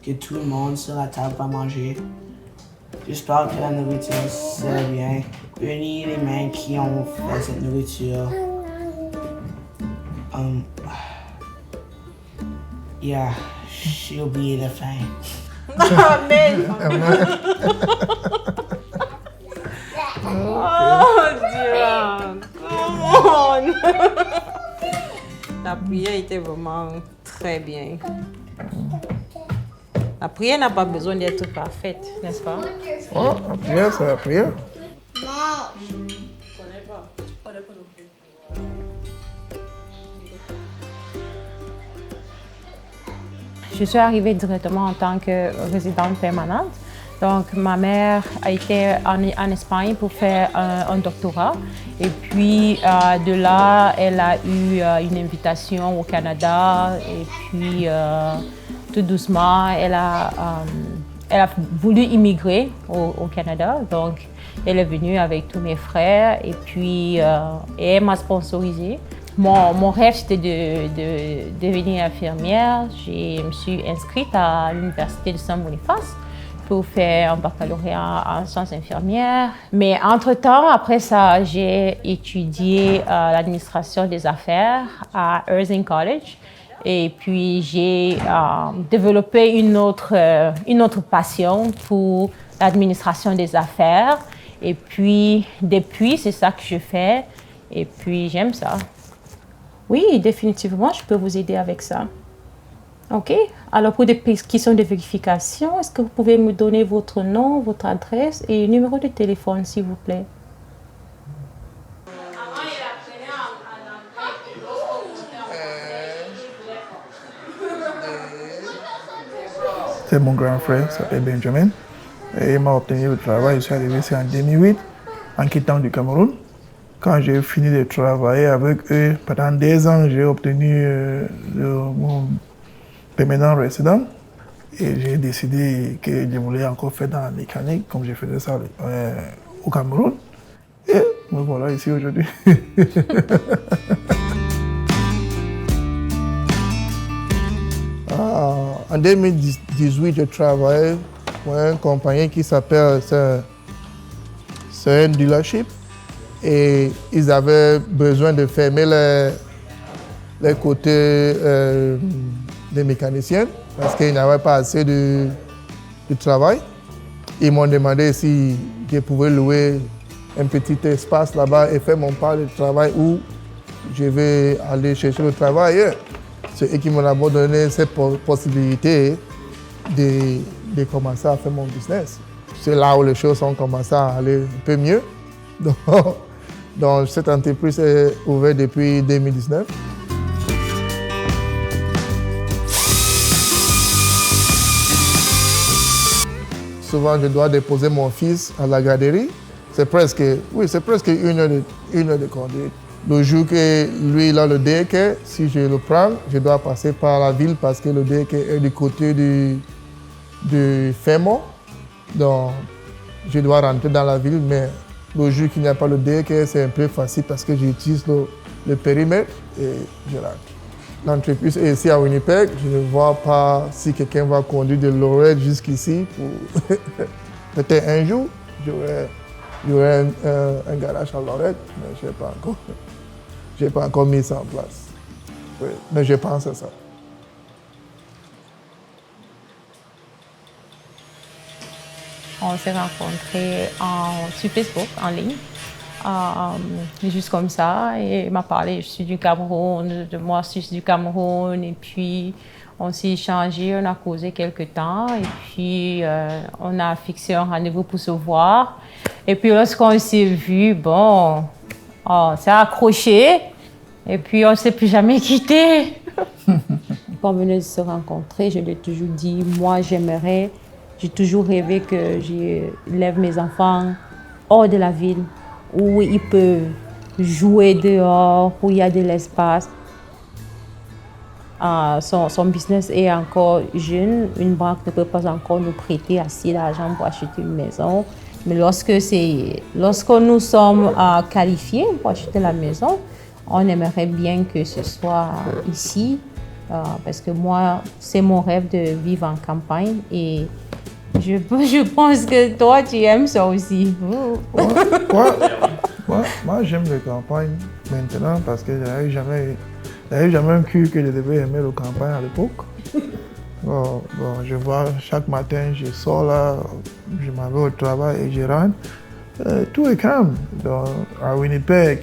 que tout le monde sur la table va manger. J'espère que la nourriture sera bien. Unis les mains qui ont fait cette nourriture. J'ai oublié la fin. Amen. Oh Dieu, come on. La prière était vraiment très bien. La prière n'a pas besoin d'être parfaite, n'est-ce pas? Oh, la prière, c'est la prière. Je suis arrivée directement en tant que résidente permanente. Donc, ma mère a été en Espagne pour faire un doctorat. Et puis, de là, elle a eu une invitation au Canada. Et puis, tout doucement, elle a voulu immigrer au Canada. Donc, elle est venue avec tous mes frères. Et puis, elle m'a sponsorisée. Mon rêve, c'était de devenir infirmière. Je me suis inscrite à l'Université de Saint-Boniface pour faire un baccalauréat en sciences infirmières. Mais entre-temps, après ça, j'ai étudié l'administration des affaires à Ersing College. Et puis, j'ai développé une autre passion pour l'administration des affaires. Et puis, depuis, c'est ça que je fais. Et puis, j'aime ça. Oui, définitivement, je peux vous aider avec ça. OK. Alors, pour des questions de vérification, est-ce que vous pouvez me donner votre nom, votre adresse et numéro de téléphone, s'il vous plaît? C'est mon grand frère, il s'appelle Benjamin. Et il m'a obtenu le travail, je suis arrivé ici en 2008, en quittant du Cameroun. Quand j'ai fini de travailler avec eux, pendant 2 ans, j'ai obtenu mon permanent résident. Et j'ai décidé que je voulais encore faire dans la mécanique, comme je faisais ça au Cameroun. Et me voilà ici aujourd'hui. En 2018, je travaillais pour une compagnie qui s'appelle c'est un dealership. Et ils avaient besoin de fermer les côtés des mécaniciens parce qu'ils n'avaient pas assez de travail. Ils m'ont demandé si je pouvais louer un petit espace là-bas et faire mon part de travail où je vais aller chercher le travail ailleurs. C'est eux qui m'ont d'abord donné cette possibilité de commencer à faire mon business. C'est là où les choses ont commencé à aller un peu mieux. Donc cette entreprise est ouverte depuis 2019. Souvent, je dois déposer mon fils à la garderie. C'est presque 1 heure de conduite. Le jour que lui il a le daycare, si je le prends, je dois passer par la ville parce que le daycare est du côté du Fermont. Donc, je dois rentrer dans la ville, mais le jour qu'il n'y a pas le daycare, c'est un peu facile parce que j'utilise le périmètre et je rentre. L'entreprise est ici à Winnipeg. Je ne vois pas si quelqu'un va conduire de Lorette jusqu'ici. Peut-être un jour, j'aurai un garage à Lorette, mais je n'ai pas encore mis ça en place. Oui, mais je pense à ça. On s'est rencontrés sur Facebook, en ligne, juste comme ça. Et il m'a parlé, je suis du Cameroun, moi aussi je suis du Cameroun. Et puis, on s'est échangé, on a causé quelques temps. Et puis, on a fixé un rendez-vous pour se voir. Et puis, lorsqu'on s'est vu, bon, on s'est accroché. Et puis, on ne s'est plus jamais quitté. Quand on venait de se rencontrer, je lui ai toujours dit, moi, j'aimerais... J'ai toujours rêvé que j'élève mes enfants hors de la ville, où ils peuvent jouer dehors, où il y a de l'espace. Son business est encore jeune. Une banque ne peut pas encore nous prêter assez d'argent pour acheter une maison. Mais lorsque nous sommes qualifiés pour acheter la maison, on aimerait bien que ce soit ici, parce que moi, c'est mon rêve de vivre en campagne et je pense que toi, tu aimes ça aussi. Moi, j'aime les campagnes maintenant parce que j'avais jamais cru que je devais aimer les campagnes à l'époque. Bon, je vois chaque matin, je sors là, je m'en vais au travail et je rentre. Tout est calme. Donc, à Winnipeg,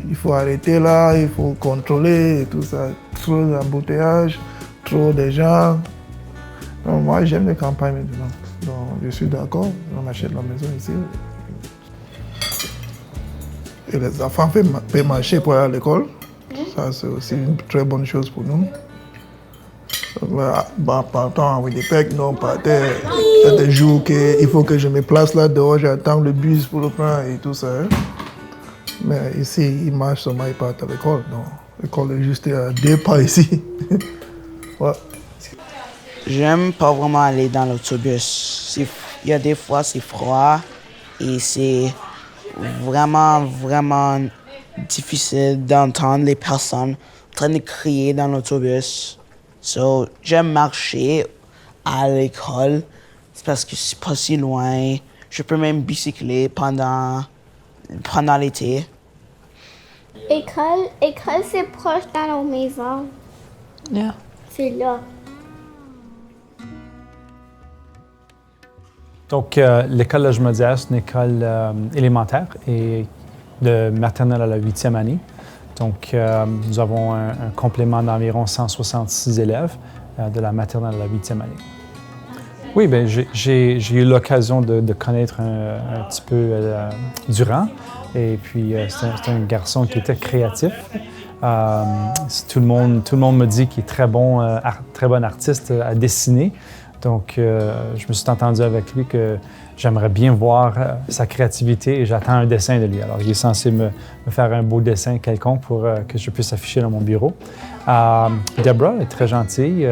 il faut arrêter là, il faut contrôler et tout ça. Trop d'embouteillages, trop de gens. Donc, moi, j'aime les campagnes maintenant. Donc, je suis d'accord, on achète la maison ici. Et les enfants peuvent marcher pour aller à l'école. Ça, c'est aussi une très bonne chose pour nous. Partant à Winnipeg, nous on partait. Il y a des jours qu'il faut que je me place là dehors, j'attends le bus pour le prendre et tout ça. Hein. Mais ici, ils marchent seulement, ils partent à l'école. Donc, l'école est juste à 2 pas ici. Ouais. J'aime pas vraiment aller dans l'autobus. Il y a des fois, c'est froid et c'est vraiment difficile d'entendre les personnes en train de crier dans l'autobus. So, j'aime marcher à l'école parce que c'est pas si loin. Je peux même bicycler pendant l'été. École, c'est proche dans nos maisons. Yeah. C'est là. Donc, l'école La Jumedière, c'est une école élémentaire et de maternelle à la 8e année. Donc, nous avons un complément d'environ 166 élèves de la maternelle à la 8e année. Oui, bien, j'ai eu l'occasion de connaître un petit peu Durand. Et puis, c'est un garçon qui était créatif. Tout le monde me dit qu'il est très bon artiste à dessiner. Donc, je me suis entendu avec lui que j'aimerais bien voir sa créativité et j'attends un dessin de lui. Alors, il est censé me faire un beau dessin quelconque pour que je puisse afficher dans mon bureau. Deborah est très gentille,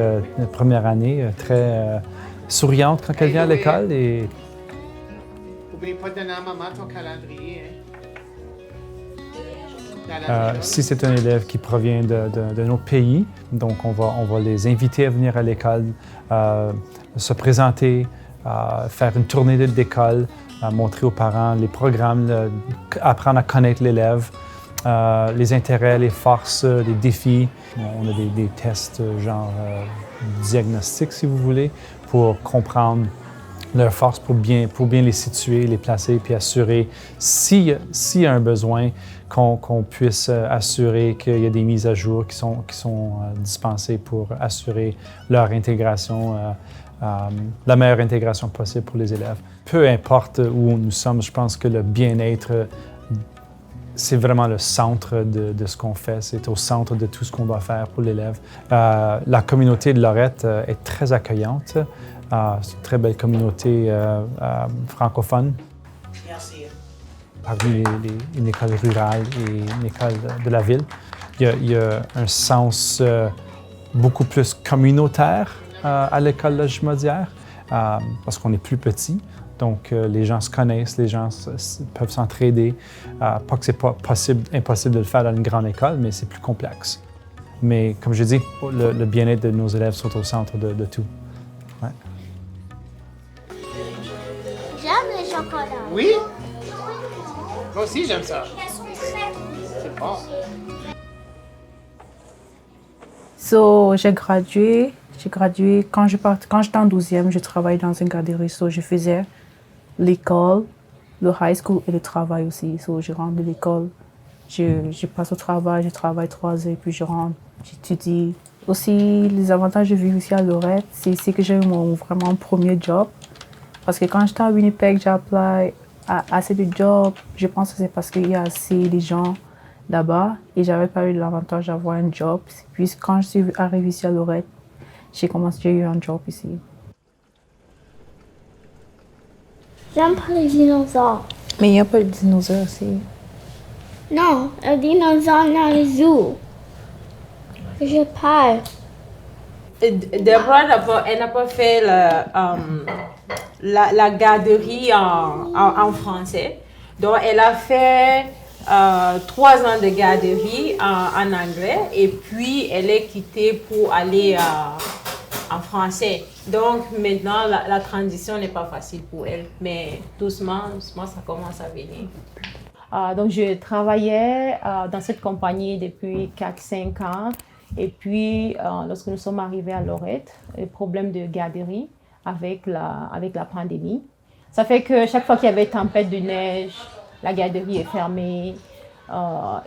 première année, très souriante quand elle vient à l'école. Et... N'oublie pas de donner à maman ton calendrier. Si c'est un élève qui provient d'un autre pays, donc on va les inviter à venir à l'école, se présenter, faire une tournée d'école, montrer aux parents les programmes, apprendre à connaître l'élève, les intérêts, les forces, les défis. On a des tests genre diagnostiques, si vous voulez, pour comprendre leurs forces, pour bien les situer, les placer, puis assurer, s'il y a un besoin, qu'on puisse assurer qu'il y a des mises à jour qui sont dispensées pour assurer leur intégration, la meilleure intégration possible pour les élèves. Peu importe où nous sommes, je pense que le bien-être, c'est vraiment le centre de ce qu'on fait. C'est au centre de tout ce qu'on doit faire pour l'élève. La communauté de Lorette est très accueillante. C'est une très belle communauté francophone. Merci. Parmi une école rurale et une école de la ville, il y a un sens beaucoup plus communautaire à l'école La Jumedière parce qu'on est plus petit. Donc, les gens se connaissent, les gens peuvent s'entraider. Pas que c'est pas impossible de le faire dans une grande école, mais c'est plus complexe. Mais comme je dis, le bien-être de nos élèves sont au centre de tout. Ouais. J'aime les chocolats. Oui? Moi aussi, j'aime ça. C'est bon. So, j'ai gradué quand j'étais en 12e, je travaillais dans une garderie. So, je faisais l'école, le high school et le travail aussi. So, je rentre de l'école, je passe au travail, je travaille 3 heures, puis je rentre, j'étudie. Aussi, les avantages de vivre ici à Lorette, c'est que j'ai eu mon vraiment premier job. Parce que quand j'étais à Winnipeg, j'ai appelé à assez de jobs. Je pense que c'est parce qu'il y a assez de gens là-bas et j'avais pas eu l'avantage d'avoir un job. Puis quand je suis arrivée ici à Lorette, j'ai eu un job ici. J'aime pas les dinosaures. Mais il n'y a pas de dinosaures ici. Non, un dinosaure dans le zoo. J'ai peur. Deborah n'a pas fait la garderie en français. Donc, elle a fait 3 ans de garderie en anglais et puis elle est quittée pour aller en français. Donc maintenant, la transition n'est pas facile pour elle, mais doucement, ça commence à venir. Donc, je travaillais dans cette compagnie depuis 4-5 ans. Et puis, lorsque nous sommes arrivés à Lorette, le problème de garderie avec la pandémie. Ça fait que chaque fois qu'il y avait tempête de neige, la garderie est fermée.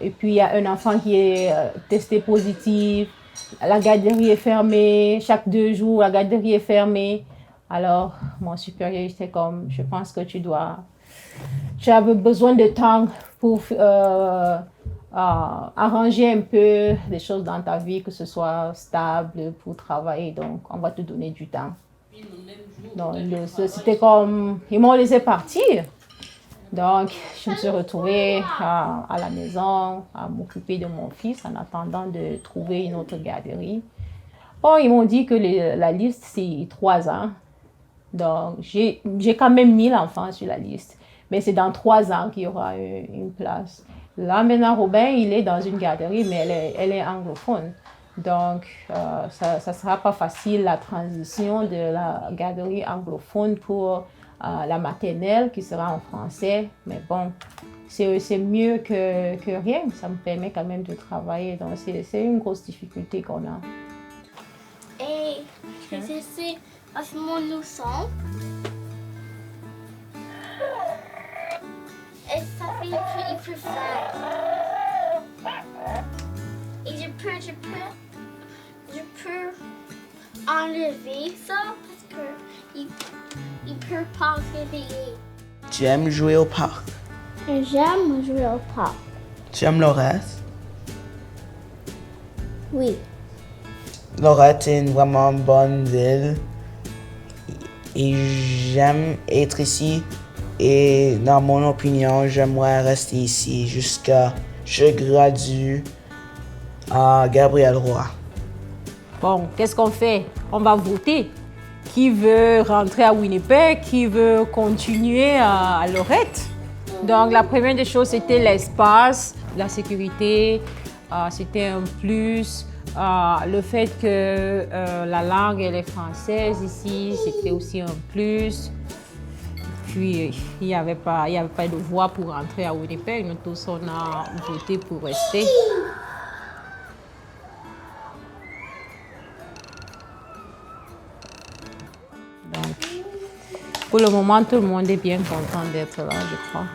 Et puis, il y a un enfant qui est testé positif. La garderie est fermée. Chaque 2 jours, la garderie est fermée. Alors, mon supérieur était comme, je pense que tu avais besoin de temps pour arranger un peu les choses dans ta vie, que ce soit stable pour travailler. Donc, on va te donner du temps. Donc, c'était comme, ils m'ont laissé partir. Donc, je me suis retrouvée à la maison, à m'occuper de mon fils en attendant de trouver une autre garderie. Bon, ils m'ont dit que la liste, c'est 3 ans. Donc, j'ai quand même mis l'enfant sur la liste. Mais c'est dans 3 ans qu'il y aura une place. Là, maintenant, Robin, il est dans une garderie, mais elle est anglophone. Donc, ça ne sera pas facile, la transition de la garderie anglophone pour la maternelle, qui sera en français. Mais bon, c'est mieux que rien. Ça me permet quand même de travailler. Donc, c'est une grosse difficulté qu'on a. Et je sais à ce moment nous sommes. Et ça fait il peut faire. Et je peux enlever ça parce que il peut pas réveiller. Tu aimes jouer au parc? J'aime jouer au parc. Tu aimes Lorette? Oui. Lorette est une vraiment bonne ville et j'aime être ici. Et dans mon opinion, j'aimerais rester ici jusqu'à ce que je gradue à Gabriel Roy. Bon, qu'est-ce qu'on fait? On va voter. Qui veut rentrer à Winnipeg? Qui veut continuer à Lorette? Donc, la première des choses, c'était l'espace, la sécurité. C'était un plus. Le fait que la langue, elle est française ici, c'était aussi un plus. Puis, il n'y avait pas de voie pour rentrer à Winnipeg. Nous tous, on a voté pour rester. Donc, pour le moment, tout le monde est bien content d'être là, je crois.